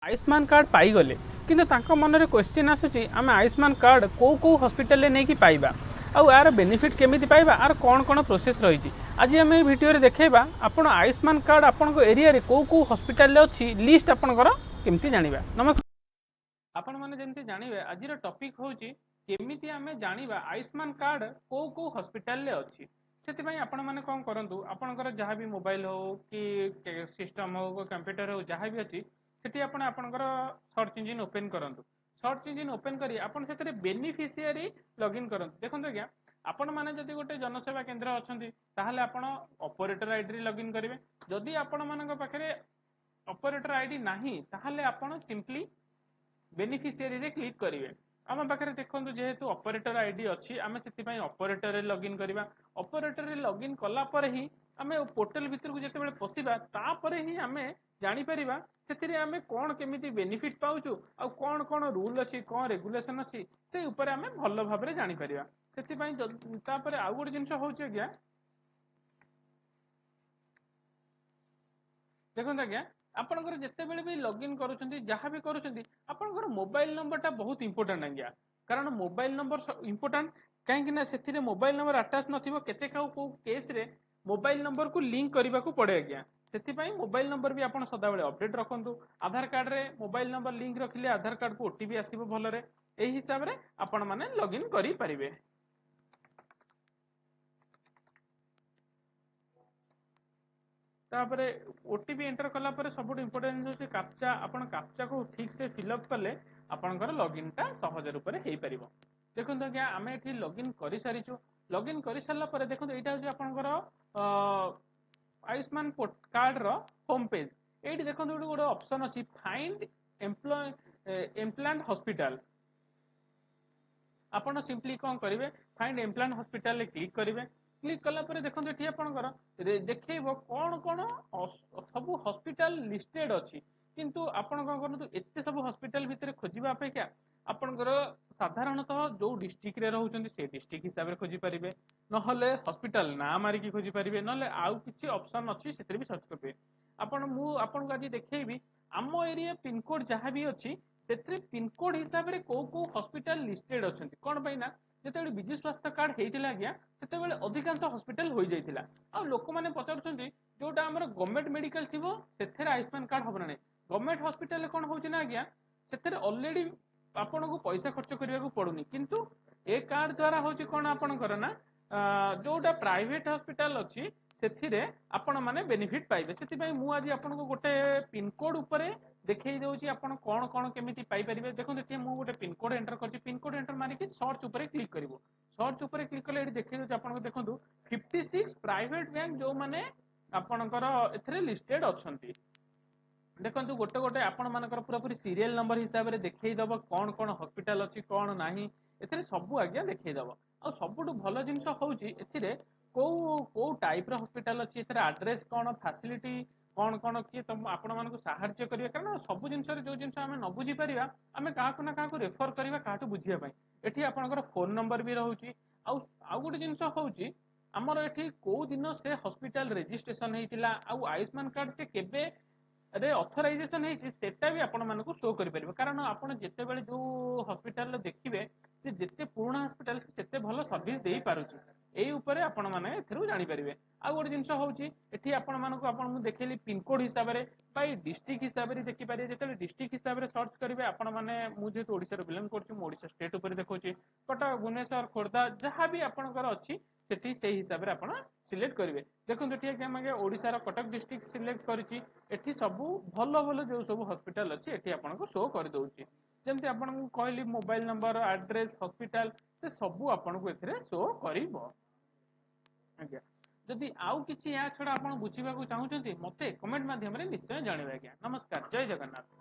Ayushman card पाईगले किंतु तांको मन में क्वेश्चन आसूँ आम आयुष्मान कार्ड कौ कौ हॉस्पिटल रे नहीं पाइबा आउ यार बेनिफिट केमिति पाइबा आर कौन कौन प्रोसेस रही आज आम ये वीडियो रे देखा आपण आयुष्मान कार्ड आपण एरिया रे कौ कौ हॉस्पिटल रे अच्छी लिस्ट आपणकर केमती जानिबा। नमस्कार, आपण माने जेमती जानिबे आज टॉपिक होची केमिति आमे जानिबा आयुष्मान कार्ड कौ कौ हॉस्पिटल रे अच्छी। से आपण मैंने कौन करूँ आपंकर जहाँ भी मोबाइल हो कि सिस्टम हो कंप्यूटर हो जहाँ भी अच्छी सेठी आपण आपंकर सर्च इंजिन ओपन करंतु। सर्च इंजिन ओपन करी आपण सेतरे बेनिफिशियरी लॉगिन करंतु। देखंतु आज्ञा आपण माने जदि गोटे जनसेवा केंद्र अछंती ताहाले आपण ऑपरेटर आईडी रे लॉगिन करिवे। जदि आपण मानक पाखरे ऑपरेटर आईडी नाही ताहाले आपण सिंपली बेनिफिशियरी रे क्लिक करिवे। आम पाखे देखो जेहेतु ऑपरेटर आईडी अच्छी आम से ऑपरेटर रे लॉगिन करवा। ऑपरेटर रे लॉगिन कला पर ही आम पोर्टल भीतर को जिते पशिबा तापर ही आम जापर से आम कौन केमी बेनिफिट पाचु आ कौन कौन रूल अच्छी कौन रेगुलेशन अच्छी से ऊपर आम भल भाव में जापर से आउ गोटे जिन हूँ आज्ञा देखो आज्ञा आपंकर जितेबाला भी लॉगिन करुँच जहाँ भी करुँच मोबाइल नंबर बहुत इंपोर्टेंट आज्ञा। कारण मोबाइल नंबर इंपोर्टेंट कहीं मोबाइल नंबर अटैच नथिबो केते केस रे मोबाइल नंबर को लिंक करने को पड़े आज्ञा। से मोबाइल नंबर भी आप सदा बेले अपडेट रखु। आधार कार्ड रे मोबाइल नंबर लिंक रखिले आधार कार्ड को ओटीपी आसीबो भलरे। एही हिसाब रे आपण माने लॉगिन करि परिबे। तापर ओटीपी एंटर कला पर सब इंपोर्टेंट होची कैप्चा। आपण कैप्चा को ठीक से फिलअप कले आपनकर लॉगिन टा सहज रूप से हो पारिबो। देखो आज्ञा आम ये लॉगिन कर सारीचु। लॉगिन कर सारा पर देखो यहाँ हूँ आपंकर आयुष्मान कार्ड रो होम पेज। ये देखो गोटे ऑप्शन अच्छी फाइंड एम्प्लॉयमेंट हॉस्पिटल। आपन सिंपली कौन करेंगे फाइंड एम्प्लॉयमेंट हॉस्पिटल क्लिक करेंगे। क्लिक कला पर देखो ये आपंकर देखो कौन कौन सब हॉस्पिटल लिस्टेड अच्छी किंतु आपण कौन करूँ एत सब हॉस्पिटल भितर खोजा अपेक्षा आपंकर साधारणतः जो डिस्ट्रिक्ट रे रहउछन्ती से डिस्ट्रिक्ट हिसाब से खोजी पारिबे नहले हॉस्पिटल ना मारिकी खोजी पारिबे नहले आउ किछि ऑप्शन अछि सेतरे भी सर्च करबे। आपण मु आपण को आज देखैबी आम एरिया पिन कोड जहाँ भी अच्छी से पिन कोड हिसाब से कौ कौ हॉस्पिटल लिस्टेड अच्छी कौन पाई ना जिते विजु स्वास्थ्य कार्ड होता आज्ञा से अधिकांश हॉस्पिटल हो जाता आ लोक मैंने पचारुंट जोटा आम गवर्नमेंट मेडिकल थी से आयुष्मान कार्ड हम ना गवर्नमेंट हॉस्पिटल कौन होना आज्ञा से ऑलरेडी आपन को पैसा खर्च करने को पड़ूनी किंतु ए कार्ड द्वारा हूँ कौन आपंकर ना जोटा प्राइवेट हॉस्पिटल अच्छी से आपण माने बेनिफिट पाइबे। से मु आज आपन को गोटे पिन कोड उपरे देखई दउची आपण कौन कौन केमिति पाई परिबे। देखो देखिए मु गोटे पिन कोड एंटर करछि। पिन कोड एंटर मारिकी सर्च उपरे क्लिक करिवो। सर्च उपरे क्लिक कले एठी देखई दउची आपण को देखंतु 56 प्राइवेट बैंक जो माने आपनकर एथरे लिस्टेड अछंती। देखो गोटे गोटे आपण मानकर पूरा पूरी सीरियल नंबर हिसाब से देखईदब कौन कौन हॉस्पिटल अच्छी कौन नाही एथरे सब आज्ञा देखईदब। आ सबुठु भल जिनस होउची एथिरे को टाइप रो हॉस्पिटल अच्छी एथरे एड्रेस कौन फैसिलिटी कौन कौन किए तुम आपण मानक साहाय्य करिवे। कारण सब जिनस जो जिनस आमे न बुझी परिबा आमे काहाकु ना काहाकु रेफर करिवा काहाटु बुझिया पई। एठी आपनकर फोन नंबर भी रहउची। आउ गोटे जिनस होउची हमर एठी को दिन से हॉस्पिटल रजिस्ट्रेशन हेतिला आ आयुष्मान कार्ड से केबे अरे ऑथराइजेशन सेटा भी आपण मानक शो करि परिबे। कारण आपण जेते बेले जो हॉस्पिटल देखिबे से जेते पुराना हॉस्पिटल से सेते भलो सर्विस देई पारुची एई ऊपर आपण माने एथरु जानि परिबे। आ गोटे जिंस होउची एठी आपण मानक आपण मु देखैली पिन कोड हिसाब रे बाय डिस्ट्रिक्ट हिसाब रे देखि पारे। जेते डिस्ट्रिक्ट हिसाब रे सर्च करिवे आपण माने मु जेतु ओडिसा रे बिलोंग करछु मु ओडिसा स्टेट ऊपर देखौची कटक भुवनेश्वर खोर्धा जहाँ भी आपणकर अच्छी सेठी सेही हिसाब रे आपण सिलेक्ट करिवे। देखो ठीक है आम ओडिसा रो कटक डिस्ट्रिक्ट सिलेक्ट करिछि। एठी सबु भल भल जो सब हॉस्पिटल अच्छी एठी आपनको शो कर दउची। जेमति आपन कहली मोबाइल नंबर एड्रेस हॉस्पिटल से सबु आपनको एथिरे शो करिवो आज्ञा। जदि आउ किछि या छडा आपन बुझिबा को चाहुचंती मते कमेंट माध्यम रे निश्चय जणाइबे आज्ञा। नमस्कार, जय जगन्नाथ।